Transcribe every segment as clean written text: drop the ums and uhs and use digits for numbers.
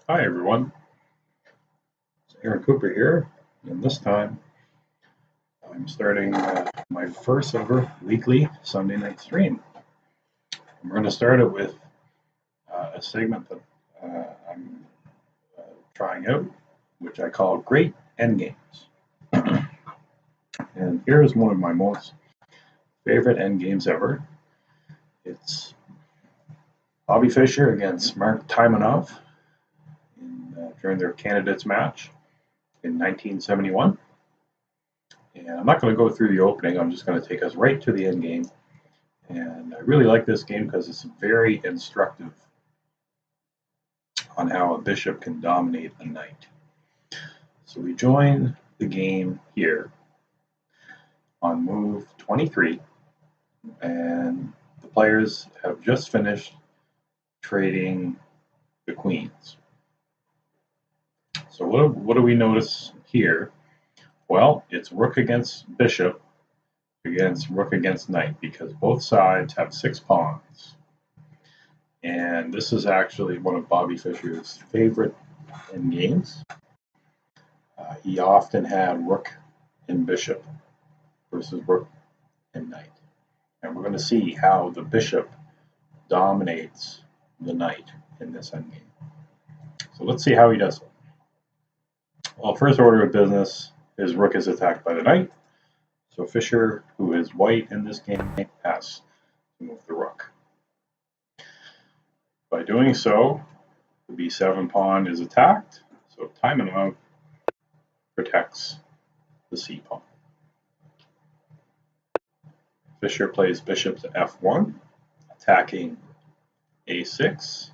Hi everyone, it's Aaron Cooper here, and this time I'm starting my first ever weekly Sunday night stream. We're going to start it with a segment that I'm trying out, which I call Great Endgames. And here is one of my most favorite endgames ever. It's Bobby Fischer against Mark Taimanov during their candidates match in 1971. And I'm not going to go through the opening, I'm just going to take us right to the end game. And I really like this game because it's very instructive on how a bishop can dominate a knight. So we join the game here on move 23, and the players have just finished trading the queens. So what do we notice here? Well, it's rook against bishop against rook against knight because both sides have 6 pawns. And this is actually one of Bobby Fischer's favorite endgames. He often had rook and bishop versus rook and knight. And we're going to see how the bishop dominates the knight in this endgame. So let's see how he does it. Well, first order of business, his rook is attacked by the knight. So Fischer, who is white in this game, has to move the rook. By doing so, the b7 pawn is attacked. So Taimanov protects the c pawn. Fischer plays bishop to f1, attacking a6,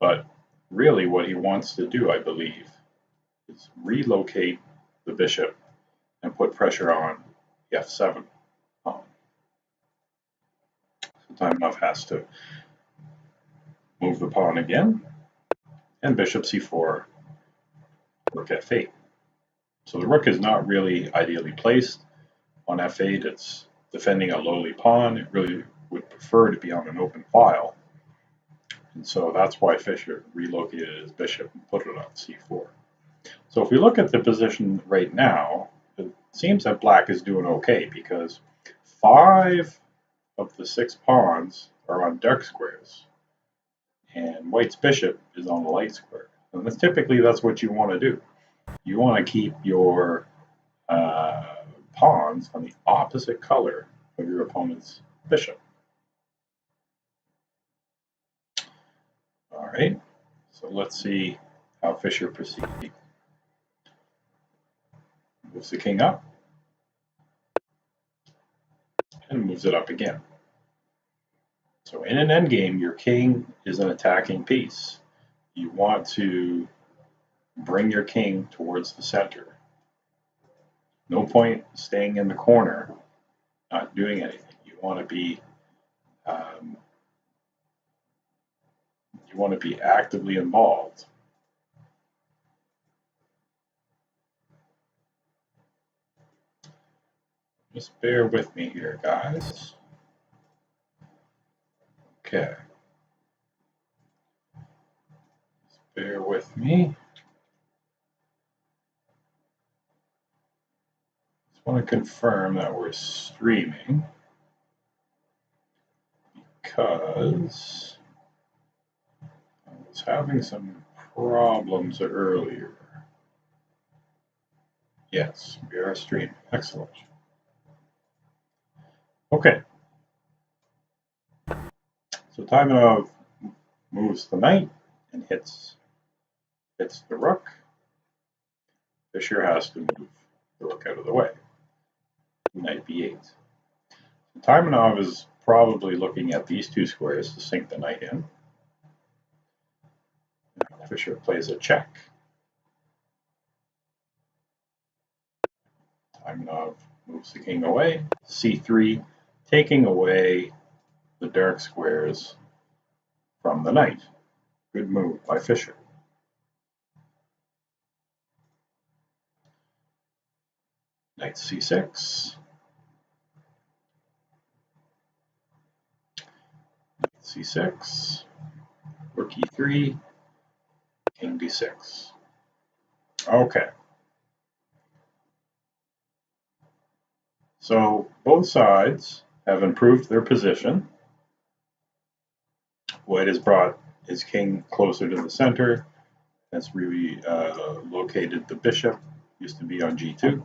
but really what he wants to do, I believe, is relocate the bishop and put pressure on the f7 pawn. So Taimanov has to move the pawn again, and bishop c4, rook f8. So the rook is not really ideally placed on f8. It's defending a lowly pawn. It really would prefer to be on an open file. And so that's why Fischer relocated his bishop and put it on c4. So if we look at the position right now, it seems that black is doing okay because 5 of the 6 pawns are on dark squares and white's bishop is on the light square. And that's what you want to do. You want to keep your pawns on the opposite color of your opponent's bishop. All right, so let's see how Fischer proceeds. Moves the king up and moves it up again. So in an endgame, your king is an attacking piece. You want to bring your king towards the center. No point staying in the corner, not doing anything. You want to be actively involved. Just bear with me here, guys. Okay. Just bear with me. Just want to confirm that we're streaming because I was having some problems earlier. Yes, we are streaming. Excellent. Okay. So Taimanov moves the knight and hits the rook. Fischer has to move the rook out of the way. Knight b8. So Taimanov is probably looking at these 2 squares to sink the knight in. Fischer plays a check. Taimanov moves the king away. c3, taking away the dark squares from the knight. Good move by Fischer. Knight c6. Knight c6. Rook e3. King d6. Okay. So both sides have improved their position. White has brought his king closer to the center. That's really located the bishop. Used to be on g2.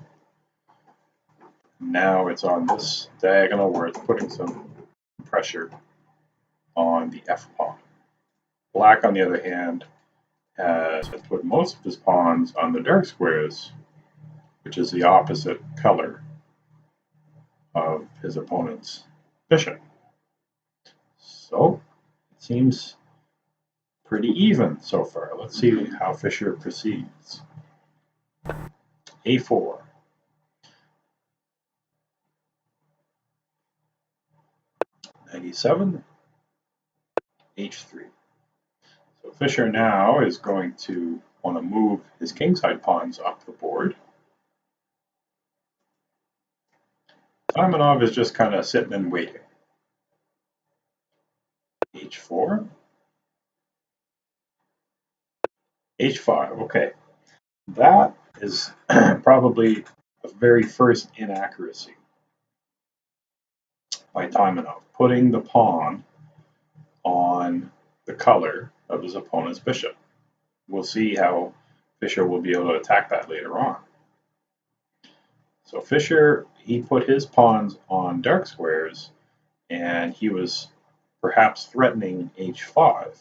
Now it's on this diagonal where it's putting some pressure on the f pawn. Black, on the other hand, has put most of his pawns on the dark squares, which is the opposite color of his opponent's bishop. So it seems pretty even so far. Let's see how Fischer proceeds. a4. Knight h3. So Fischer now is going to want to move his kingside pawns up the board. Taimanov is just kind of sitting and waiting. h4. h5. Okay. That is probably the very first inaccuracy by Taimanov, putting the pawn on the color of his opponent's bishop. We'll see how Fischer will be able to attack that later on. So Fischer, he put his pawns on dark squares, and he was perhaps threatening h5.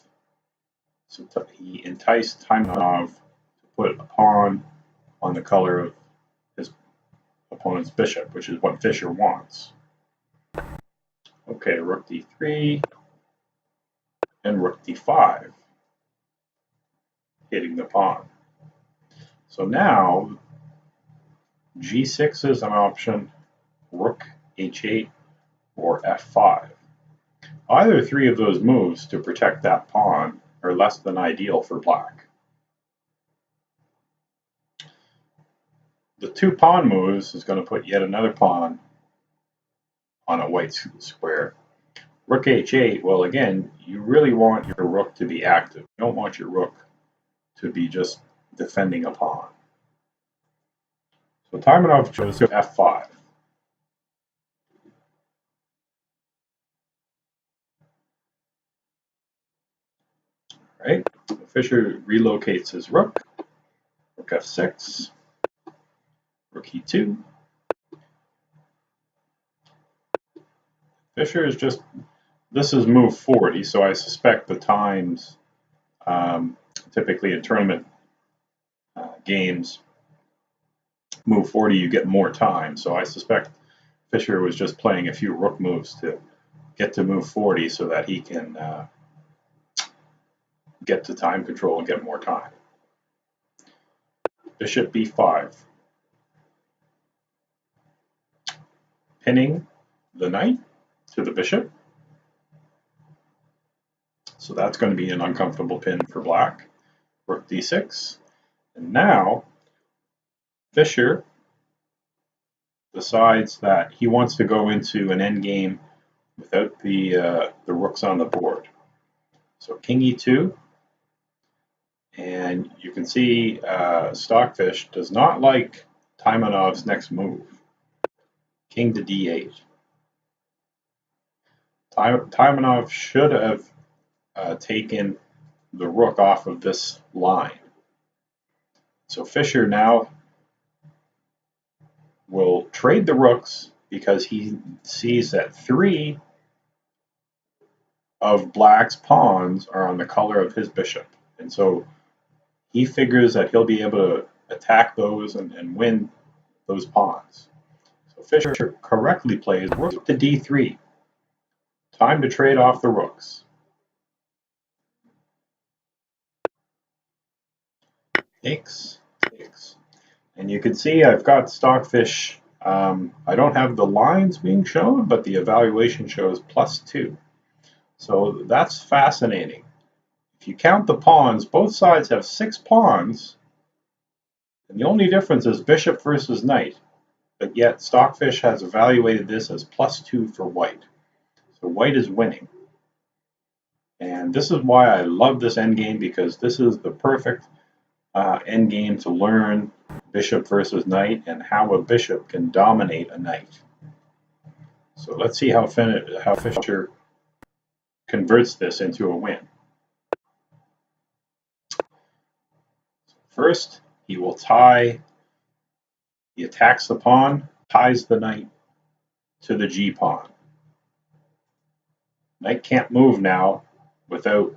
So he enticed Taimanov to put a pawn on the color of his opponent's bishop, which is what Fischer wants. Okay, rook d3 and rook d5, hitting the pawn. So now g6 is an option, rook h8 or f5. Either three of those moves to protect that pawn are less than ideal for black. The two pawn moves is going to put yet another pawn on a white square. Rook h8, well again, you really want your rook to be active. You don't want your rook to be just defending a pawn. So Taimanov chose f5. Right? Fischer relocates his rook. Rook f6. Rook e2. Fischer is just, this is move 40, so I suspect the times, typically in tournament games, move 40 you get more time, so I suspect Fischer was just playing a few rook moves to get to move 40 so that he can get to time control and get more time. Bishop b5. Pinning the knight to the bishop. So that's going to be an uncomfortable pin for black. Rook d6. And now Fischer decides that he wants to go into an endgame without the rooks on the board. So king e2. And you can see Stockfish does not like Taimanov's next move. King to d8. Taimanov should have taken the rook off of this line. So Fischer now will trade the rooks because he sees that three of black's pawns are on the color of his bishop. And so he figures that he'll be able to attack those and win those pawns. So Fischer correctly plays rook to d3. Time to trade off the rooks. Takes. And you can see I've got Stockfish. I don't have the lines being shown, but the evaluation shows +2. So that's fascinating. If you count the pawns, both sides have 6 pawns, and the only difference is bishop versus knight, but yet Stockfish has evaluated this as +2 for white. So white is winning. And this is why I love this endgame, because this is the perfect endgame to learn bishop versus knight and how a bishop can dominate a knight. So let's see how Fischer converts this into a win. First, he will tie, he attacks the pawn, ties the knight to the G pawn. Knight can't move now without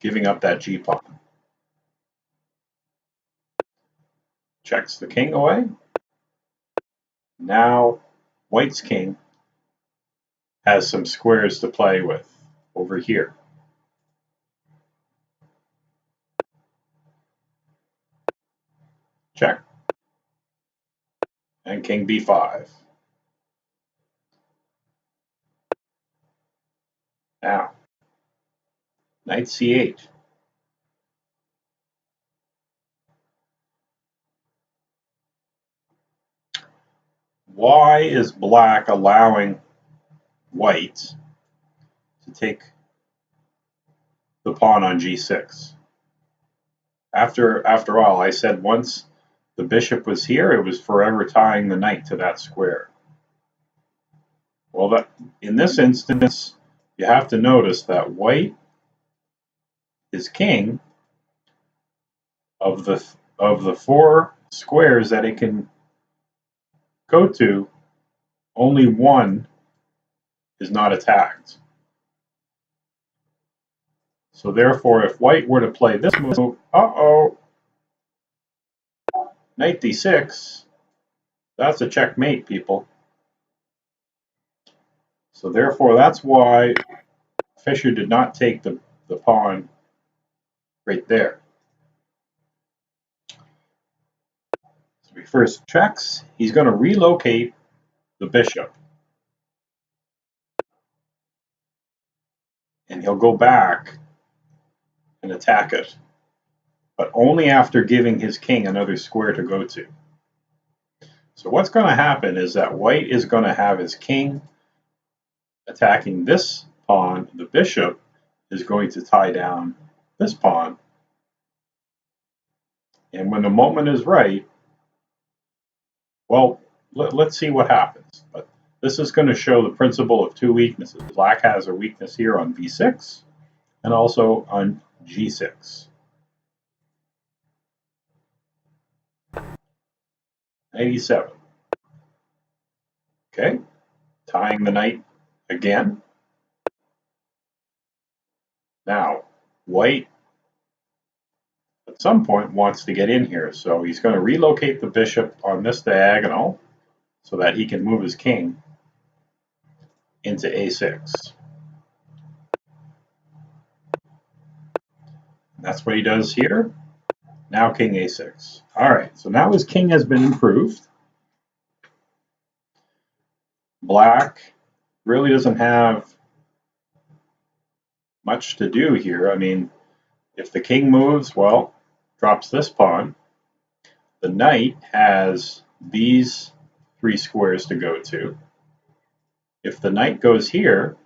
giving up that G pawn. Checks the king away. Now white's king has some squares to play with over here. Check. And king b5. Now, knight c8. Why is black allowing white to take the pawn on g6? After all, I said once the bishop was here, it was forever tying the knight to that square. Well, in this instance, you have to notice that white is king of the four squares that it can go to. Only one is not attacked. So therefore, if white were to play this move, knight d6, that's a checkmate, people. So therefore, that's why Fischer did not take the pawn right there. So he first checks. He's going to relocate the bishop. And he'll go back and attack it, but only after giving his king another square to go to. So what's going to happen is that white is going to have his king attacking this pawn. The bishop is going to tie down this pawn. And when the moment is right, well, let's see what happens. But this is going to show the principle of two weaknesses. Black has a weakness here on b6 and also on g6. 87. Okay, tying the knight again. Now, white at some point wants to get in here, so he's going to relocate the bishop on this diagonal so that he can move his king into a6. That's what he does here. Now king a6. All right, so now his king has been improved. Black really doesn't have much to do here. I mean, if the king moves, well, drops this pawn. The knight has these three squares to go to. If the knight goes here,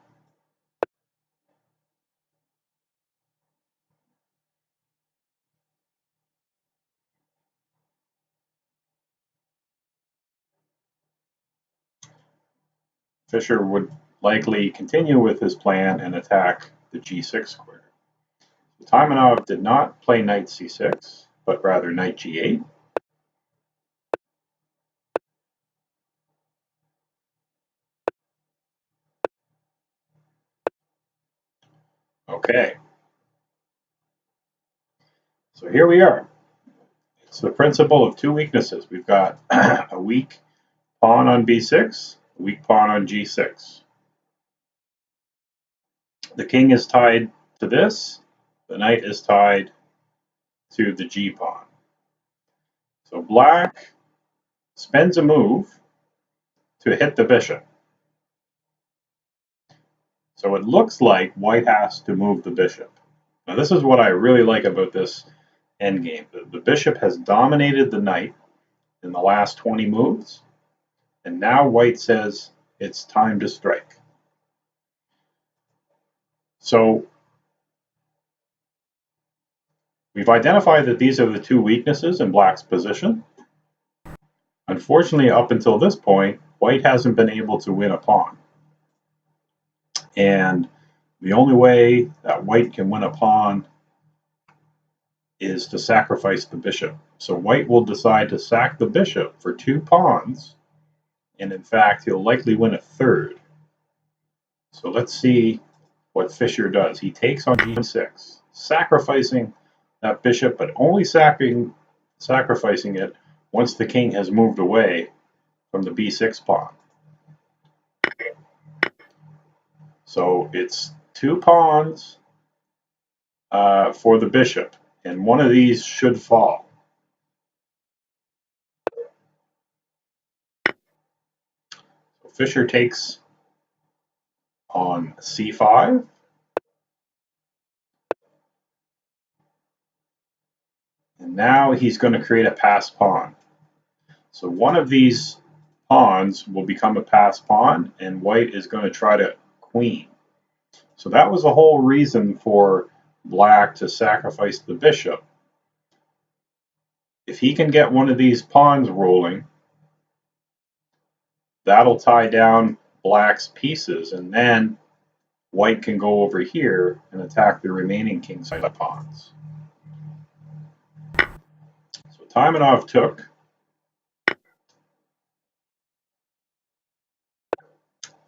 Fischer would likely continue with his plan and attack the g6 square. Taimanov did not play knight c6, but rather knight g8. Okay. So here we are. It's the principle of two weaknesses. We've got a weak pawn on b6, a weak pawn on g6. The king is tied to this. The knight is tied to the g pawn. So black spends a move to hit the bishop. So it looks like white has to move the bishop. Now this is what I really like about this endgame. The bishop has dominated the knight in the last 20 moves, and now white says it's time to strike. So we've identified that these are the two weaknesses in black's position. Unfortunately, up until this point, white hasn't been able to win a pawn. And the only way that white can win a pawn is to sacrifice the bishop. So white will decide to sack the bishop for 2 pawns, and in fact, he'll likely win a third. So let's see what Fischer does. He takes on g6, sacrificing that bishop, but only sacrificing it once the king has moved away from the b6 pawn. So it's 2 pawns for the bishop, and one of these should fall. So Fischer takes on c5. And now he's going to create a passed pawn. So one of these pawns will become a passed pawn, and white is going to try to queen. So that was the whole reason for black to sacrifice the bishop. If he can get one of these pawns rolling, that'll tie down black's pieces, and then white can go over here and attack the remaining kingside pawns. So Taimanov took.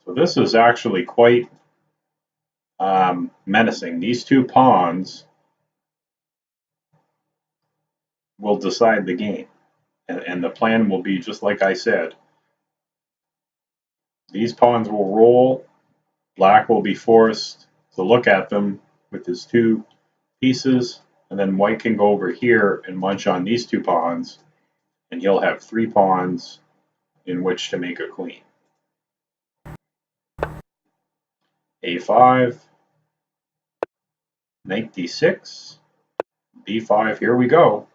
So this is actually quite menacing. These 2 pawns will decide the game, and the plan will be just like I said. These pawns will roll. Black will be forced to look at them with his 2 pieces, and then white can go over here and munch on these 2 pawns, and he'll have 3 pawns in which to make a queen. a5, knight d6, b5, here we go.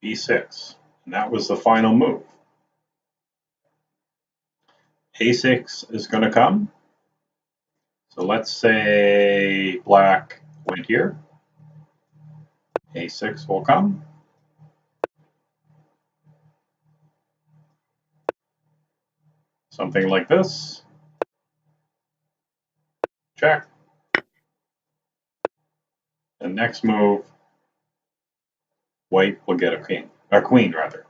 b6, and that was the final move. a6 is going to come. So let's say black went here. a6 will come. Something like this. Check. And next move, white will get a queen rather.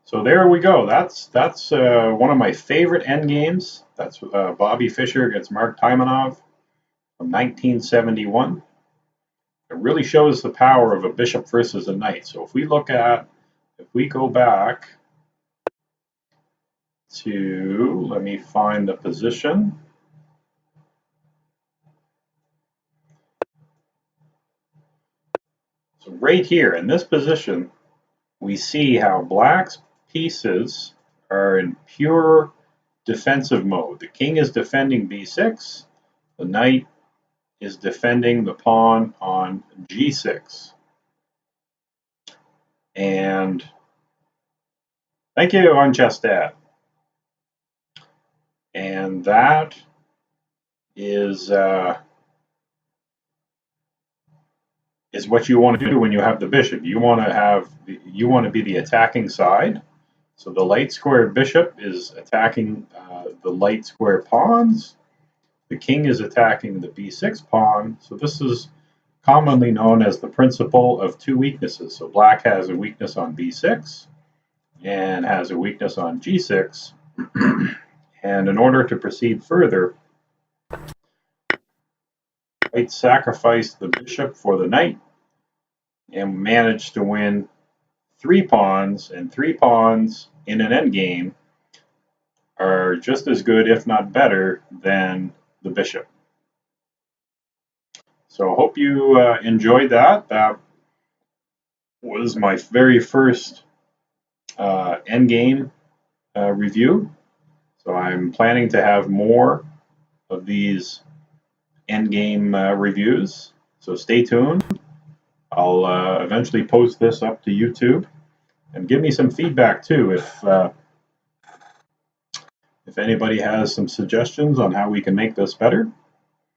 So there we go. That's one of my favorite endgames. That's Bobby Fischer against Mark Taimanov from 1971. It really shows the power of a bishop versus a knight. So if we go back to, let me find the position. So right here in this position, we see how black's pieces are in pure defensive mode. The king is defending b6, the knight is defending the pawn on g6. And thank you on Chessdad. And that is what you want to do when you have the bishop. You want to be the attacking side. So the light square bishop is attacking the light square pawns. The king is attacking the b6 pawn. So this is commonly known as the principle of 2 weaknesses. So black has a weakness on b6 and has a weakness on g6. And in order to proceed further, white sacrificed the bishop for the knight and managed to win 3 pawns, and 3 pawns in an endgame are just as good, if not better, than the bishop. So I hope you enjoyed that. That was my very first endgame review. So I'm planning to have more of these Endgame reviews, so stay tuned. I'll eventually post this up to YouTube, and give me some feedback too if anybody has some suggestions on how we can make this better.